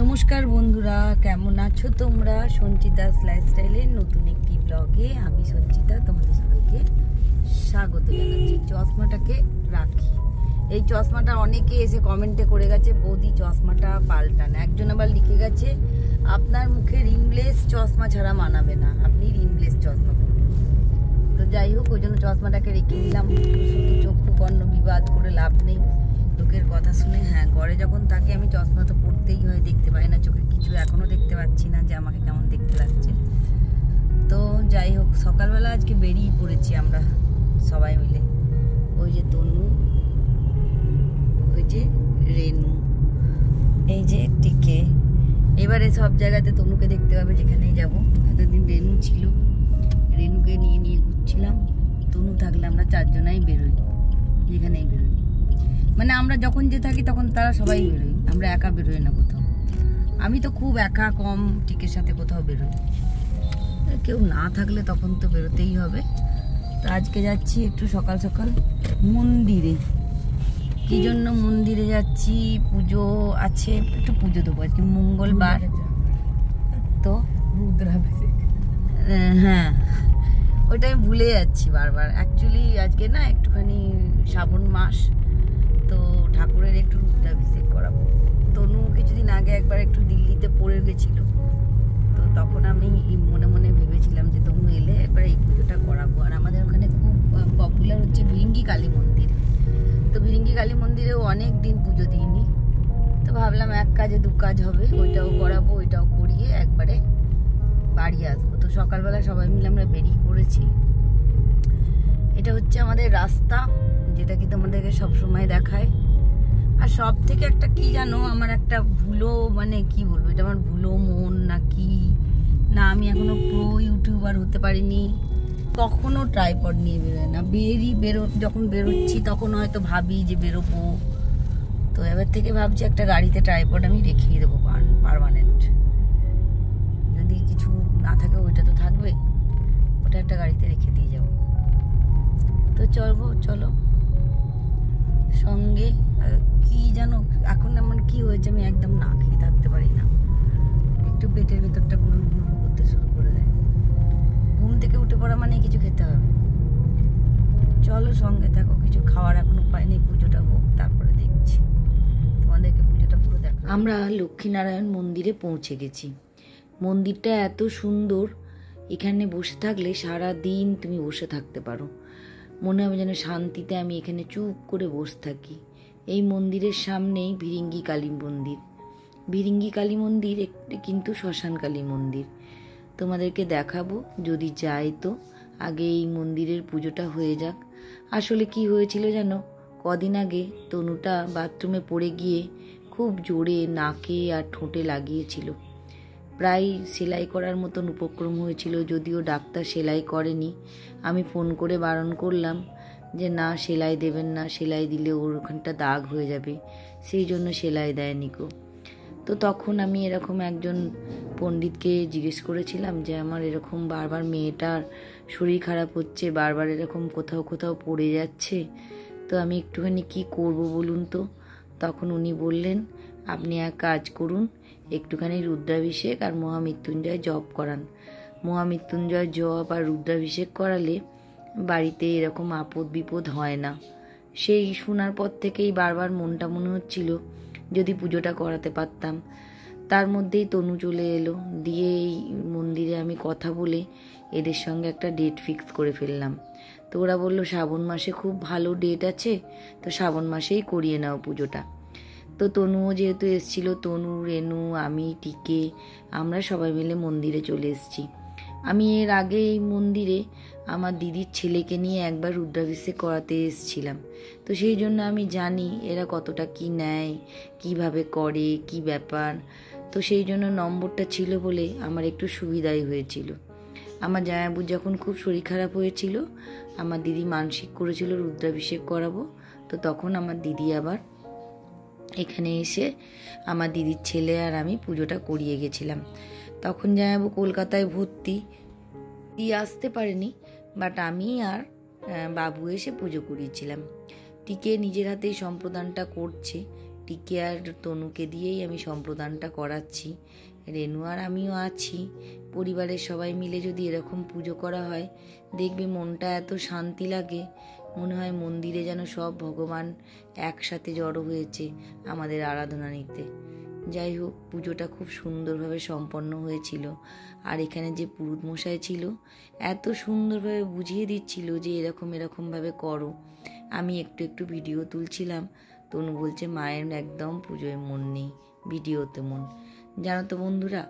নমস্কার বন্ধুরা, কেমন আছো তোমরা? সঞ্চিতাস লাইফস্টাইলের নতুন একটি ব্লগে আমি সঞ্চিতা তোমাদের সবাইকে স্বাগত জানাচ্ছি। চশমাটাকে রাখি, এই চশমাটা অনেকে এসে কমেন্টে করে গেছে বৌদি চশমাটা পাল্টান। একজন আবার লিখে গেছে আপনার মুখে রিমলেস চশমা ছাড়া মানাবে না, আপনি রিমলেস চশমা পরুন। তো যাই হোক, ওই জন্য চশমাটাকে রেখে দিলাম। শুধু চক্ষু কর্ণ বিবাদ করে লাভ নেই, লোকের কথা শুনে। হ্যাঁ, ঘরে যখন থাকি আমি চশমা তো পড়তেই হয়, দেখতে পাই না চোখে কিছু, এখনো দেখতে পাচ্ছি না যে আমাকে কেমন দেখতে লাগছে। তো যাই হোক, সকালবেলা আজকে বেরিয়ে পড়েছি আমরা সবাই মিলে। ওই যে তনু, ওই যে রেনু, এই যে টিকে। এবারে সব জায়গাতে তনুকে দেখতে পাবে যেখানেই যাব। এতদিন রেনু ছিল, রেনুকে নিয়ে নিয়ে ঘুরছিলাম। তনু থাকলে আমরা চারজনাই বেরোই, যেখানেই বেরোই। মানে আমরা যখন যে থাকি তখন তারা সবাই বেরোই, আমরা একা বেরোই না কোথাও। আমি তো খুব একা, কম টিকের সাথে কোথাও বেরোই। কেউ না থাকলে তখন তো বেরোতেই হবে। তো আজকে যাচ্ছি একটু সকাল সকাল মন্দিরে। কি জন্য মন্দিরে যাচ্ছি? পুজো আছে, একটু পুজো দেবো আজকে মঙ্গলবার তো। হ্যাঁ, ওইটা আমি ভুলে যাচ্ছি বারবার। অ্যাকচুয়ালি আজকে না একটুখানি শ্রাবণ মাস, তো ঠাকুরের একটু রুদ্রাভিষেক করাবো। তনু কিছুদিন আগে একবার একটু দিল্লিতে পড়ে গেছিল, তো তখন আমি মনে মনে ভেবেছিলাম যে তনু এলে একবার এই পুজোটা করাবো। আর আমাদের ওখানে খুব পপুলার হচ্ছে ভিরিঙ্গি কালী মন্দির। তো ভিরিঙ্গি কালী মন্দিরেও অনেক দিন পুজো দিইনি, তো ভাবলাম এক কাজে দু কাজ হবে, ওইটাও করাবো, ওইটাও করিয়ে একবারে বাড়ি আসবো। তো সকালবেলা সবাই মিলে আমরা বেরিয়ে পড়েছি। এটা হচ্ছে আমাদের রাস্তা, যেটা কি তোমাদেরকে সবসময় দেখায়। আর সব থেকে একটা কি জানো, আমার একটা ভুলো, মানে কি বলবো, এটা আমার ভুলো মন না কি না, আমি এখনো প্রো ইউটিউবার হতে পারিনি। কখনো ট্রাইপড নিয়ে বেরোয় না, যখন বেরোচ্ছি তখন হয়তো ভাবি যে বেরোবো। তো এবার থেকে ভাবছি একটা গাড়িতে ট্রাইপড আমি রেখেই দেবো পার্মানেন্ট। যদি কিছু না থাকে ওইটা তো থাকবে, ওটা একটা গাড়িতে রেখে দিয়ে যাবো। তো চলো সঙ্গে। কি জানো এখন এমন কি হয়েছে, আমি একদম না খেয়ে থাকতে পারি না। একটু পেটের ভেতরটা গুড়ুর গুড়ুর করতে শুরু করে দেয়। ঘুম থেকে উঠে পড়া মানে কিছু খেতে হবে। চলো সঙ্গে থাকো, কিছু খাওয়ার এখনো পাইনি, পুজোটা হোক তারপরে দেখছি তোমাদেরকে পুজোটা পুরো দেখো। আমরা লক্ষ্মীনারায়ণ মন্দিরে পৌঁছে গেছি। মন্দিরটা এত সুন্দর, এখানে বসে থাকলে সারা দিন তুমি বসে থাকতে পারো। মনে হবে যেন শান্তিতে আমি এখানে চুপ করে বসে থাকি। এই মন্দিরের সামনেই ভিরিঙ্গি কালী মন্দির। ভিরিঙ্গি কালী মন্দির একটি কিন্তু শ্মশান কালী মন্দির, তোমাদেরকে দেখাবো যদি যাই। তো আগে এই মন্দিরের পুজোটা হয়ে যাক। আসলে কি হয়েছিল জানো, কদিন আগে তনুটা বাথরুমে পড়ে গিয়ে খুব জোরে নাকে আর ঠোঁটে লাগিয়েছিল। প্রায় সেলাই করার মতন উপক্রম হয়েছিল, যদিও ডাক্তার সেলাই করেনি। আমি ফোন করে বারণ করলাম যে না, সেলাই দেবেন না, সেলাই দিলে ওর ওখানটা দাগ হয়ে যাবে, সেই জন্য সেলাই দেয়নি গো। তো তখন আমি এরকম একজন পণ্ডিতকে জিজ্ঞেস করেছিলাম যে আমার এরকম বারবার মেয়েটার শরীর খারাপ হচ্ছে, বারবার এরকম কোথাও কোথাও পড়ে যাচ্ছে, তো আমি একটুখানি কি করব বলুন তো। তখন উনি বললেন আপনি এক কাজ করুন, একটুখানি রুদ্রাভিষেক আর মহামৃত্যুঞ্জয় জপ করান। মহামৃত্যুঞ্জয় জপ আর রুদ্রাভিষেক করালে বাড়িতে এরকম আপদ বিপদ হয় না। সেই শোনার পর থেকেই বারবার মনটা মনে হচ্ছিল যদি পুজোটা করাতে পারতাম। তার মধ্যেই তনু চলে এলো, দিয়ে এই মন্দিরে আমি কথা বলে এদের সঙ্গে একটা ডেট ফিক্স করে ফেললাম। তো ওরা বললো শ্রাবণ মাসে খুব ভালো ডেট আছে, তো শ্রাবণ মাসেই করিয়ে নাও পুজোটা। তো তনুও যেহেতু এসেছিল, তনু, রেনু, আমি, টিকে, আমরা সবাই মিলে মন্দিরে চলে এসেছি। আমি এর আগে এই মন্দিরে আমার দিদির ছেলেকে নিয়ে একবার রুদ্রাভিষেক করাতে এসেছিলাম, তো সেই জন্য আমি জানি এরা কতটা কি নেয়, কিভাবে করে, কি ব্যাপার। তো সেই জন্য নম্বরটা ছিল বলে আমার একটু সুবিধাই হয়েছিল। আমার জামাইবাবুর যখন খুব শরীর খারাপ হয়েছিল, আমার দিদি মানসিক করেছিল রুদ্রাভিষেক করাবো, তো তখন আমার দিদি আবার এখানে এসে আমার দিদির ছেলে আর আমি পুজোটা করিয়ে গেছিলাম। তখন জামাইবাবু কলকাতায় ভর্তি, দিয়ে আসতে পারেনি, বাট আমি আর বাবু এসে পুজো করিয়েছিলাম। টিকে নিজের হাতেই সম্প্রদানটা করছে, টিকে আর তনুকে দিয়েই আমি সম্প্রদানটা করাচ্ছি। রেনু আর আমিও আছি। পরিবারের সবাই মিলে যদি এরকম পুজো করা হয়, দেখবে মনটা এত শান্তি লাগে, মনে হয় মন্দিরে যেন সব ভগবান একসাথে জড়ো হয়েছে আমাদের আরাধনা নিতে। যাই হোক, পুজোটা খুব সুন্দরভাবে সম্পন্ন হয়েছিল। আর এখানে যে পুরোহিত মশাই ছিল, এত সুন্দরভাবে বুঝিয়ে দিচ্ছিল যে এরকমভাবে করো। আমি একটু ভিডিও তুলছিলাম। তনু বলছে মায়ের একদম পুজোয় মন নেই, ভিডিওতে মন। জানো তো বন্ধুরা,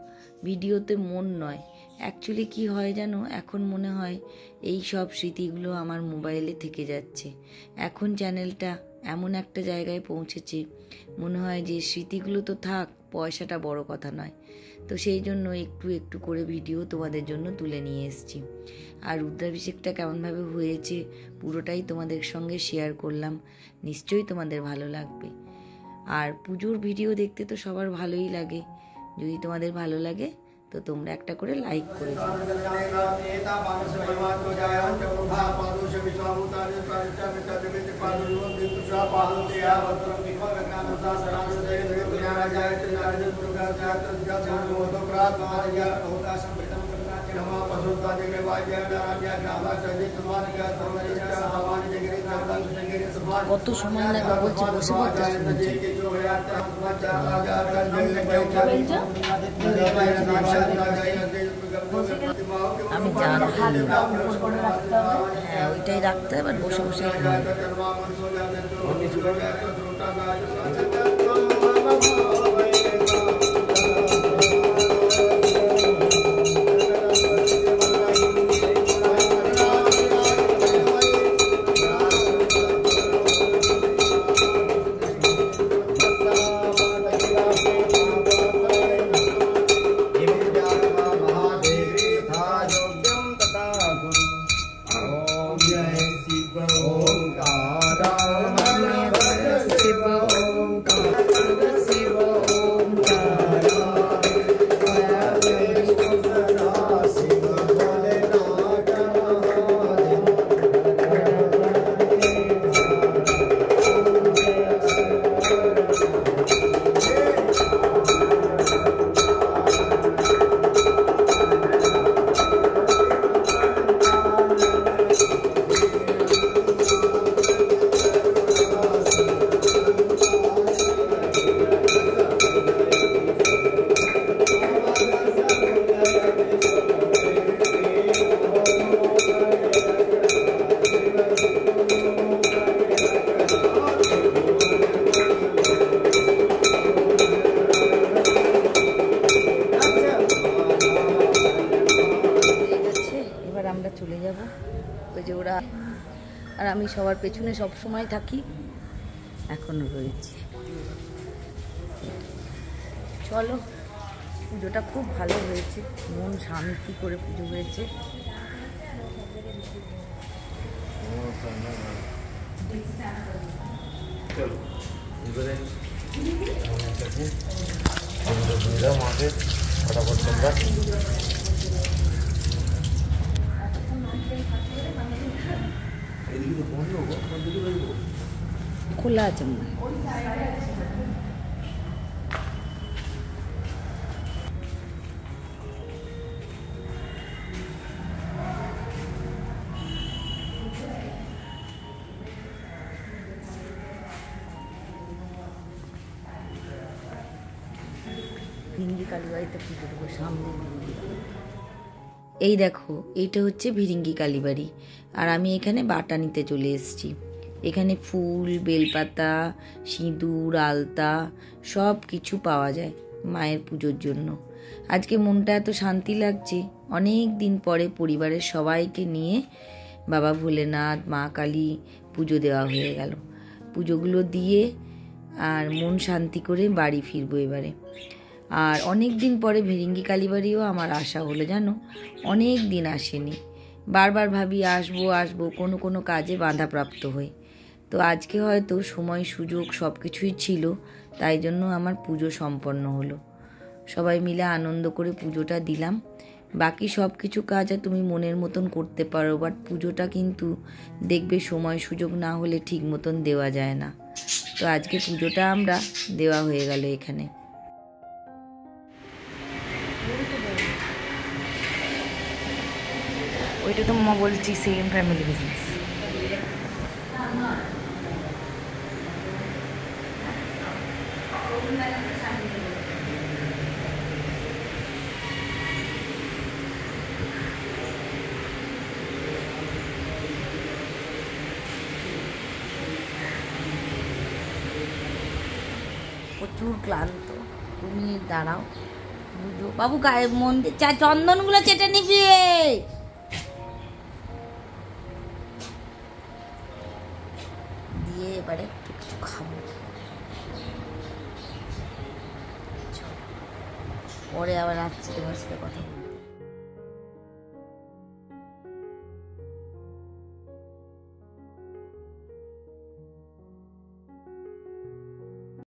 ভিডিওতে মন নয়, অ্যাকচুয়ালি কি হয় জানো, এখন মনে হয় এই সব স্মৃতিগুলো আমার মোবাইলে থেকে যাচ্ছে। এখন চ্যানেলটা এমন একটা জায়গায় পৌঁছেছে, মনে হয় যে স্মৃতিগুলো তো থাক, পয়সাটা বড় কথা নয়। তো সেই জন্য একটু করে ভিডিও তোমাদের জন্য তুলে নিয়ে এসেছি। আর রুদ্রাভিষেকটা কেমনভাবে হয়েছে পুরোটাই তোমাদের সঙ্গে শেয়ার করলাম। নিশ্চয়ই তোমাদের ভালো লাগবে। আর পুজোর ভিডিও দেখতে তো সবার ভালোই লাগে। যদি তোমাদের ভালো লাগে তো তোমরা একটা করে লাইক করে দিও। কত সময় লাগে বলছি, বসে পড়তে আমি জানি। হ্যাঁ, ওইটাই রাখতে হবে, বসে বসে চলে যাব। ওই যে ওরা আর আমি সবার পেছনে সব সময় থাকি, এখনো রয়েছে। চলো, পুজোটা খুব ভালো হয়েছে, মন শান্তি করে পুজো হয়েছে। খোলা আছে মনে হয়। ভিরিঙ্গি কালীবাড়িতে পুজো দেবো সামনে। এই দেখো, এইটা হচ্ছে ভিরিঙ্গি কালীবাড়ি। আর আমি এখানে বাটা নিতে চলে এসেছি। এখানে ফুল, বেলপাতা, সিঁদুর, আলতা সব কিছু পাওয়া যায় মায়ের পুজোর জন্য। আজকে মনটা এত শান্তি লাগছে, অনেক দিন পরে পরিবারের সবাইকে নিয়ে বাবা ভোলেনাথ, মা কালী পুজো দেওয়া হয়ে গেল। পুজোগুলো দিয়ে আর মন শান্তি করে বাড়ি ফিরবো এবারে। আর অনেক দিন পরে ভিরিঙ্গি কালীবাড়িও আমার আসা হলো, জানো, অনেক দিন আসেনি। বারবার ভাবি আসবো, কোনো কাজে বাধাপ্রাপ্ত হই। তো আজকে হয়তো সময় সুযোগ সব কিছুই ছিল, তাই জন্য আমার পুজো সম্পন্ন হলো। সবাই মিলে আনন্দ করে পুজোটা দিলাম। বাকি সব কিছু কাজ তুমি মনের মতন করতে পারো, বাট পুজোটা কিন্তু দেখবে সময় সুযোগ না হলে ঠিক মতন দেওয়া যায় না। তো আজকে পুজোটা আমরা দেওয়া হয়ে গেল এখানে। ওইটা তো মামা বলছি সেম ফ্যামিলি বিজনেস। প্রচুর ক্লান্ত, তুমি দাঁড়াও বুঝো বাবু, গায়ে মন্দির চন্দনগুলো চেটে নিবি। দিয়ে এবারে একটু কিছু খাবো, পরে আবার রাত্রে তোমার সাথে কথা বলবো।